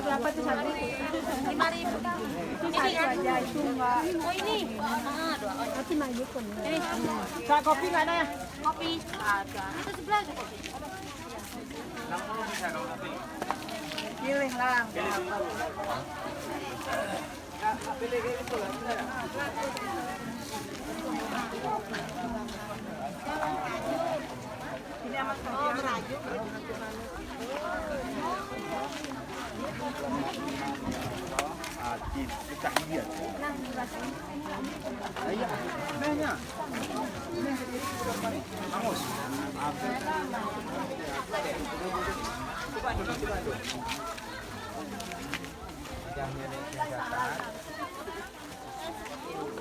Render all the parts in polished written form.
Berapa tuh satu? 5.000. Itu satu aja, itu enggak. Oh ini. Dua. Nanti maju pun. Kak, kopi nggak ada? Kopi ada. Itu sebelah ada kopi. Pilih lah. Ini amat merajuk. Kita dia. Iya, nanya. Angus.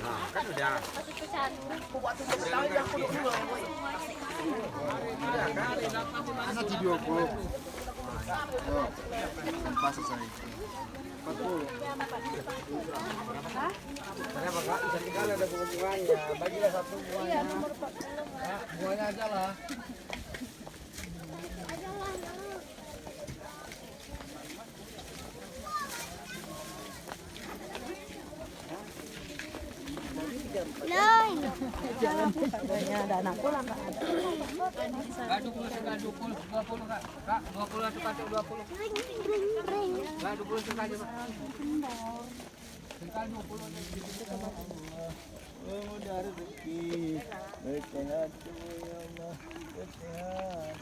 Nah, kan udah. Mana video gua? Oh, pas selesai. 40. Saya Pak, bisa tinggal ada bunga-bunganya. Bagilah satu bunganya. Iya, nomor 4. Ya, bunganya aja lah. Jangan ada anak pula Kak. Kak 20 sekali 20 Kak. Kak 20 sekali 20. Kak 20 sekali Pak. Sekali 20 mudah rezeki. Baik sehat ya Allah. Sehat.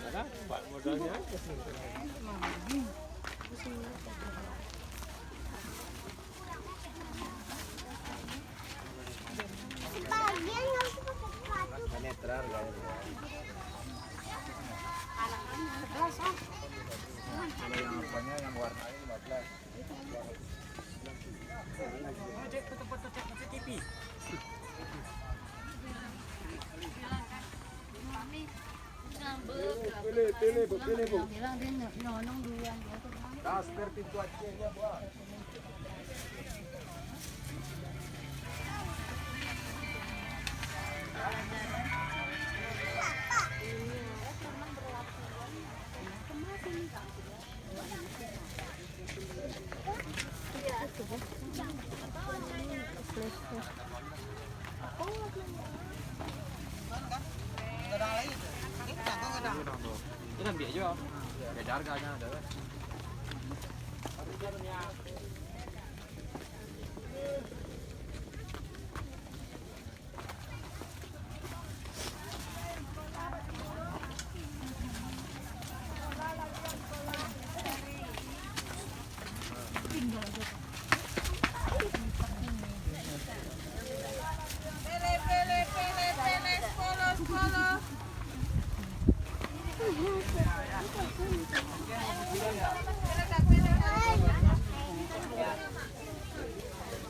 Ada Pak modalnya. Netral ya. Kalau yang apanya yang warna ini 15. Cek foto-foto CCTV. Pilih, Bu. Bilang dia nyonong duluan dia. Kasper pintu aja buat. Itu kan biaya juga. Beda harganya ada.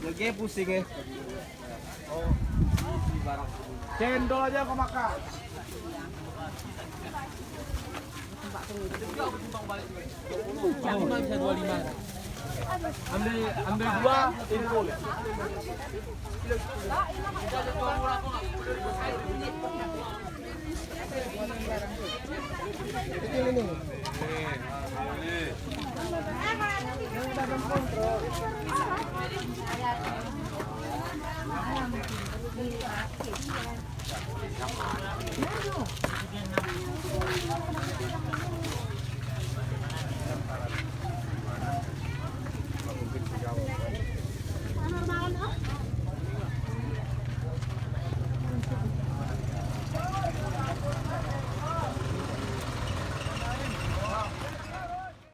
Lagi pusing ya. Oh, barang. Cendol aja kau makan. Cuma bisa 25. Ambil dua, ini boleh. Sama.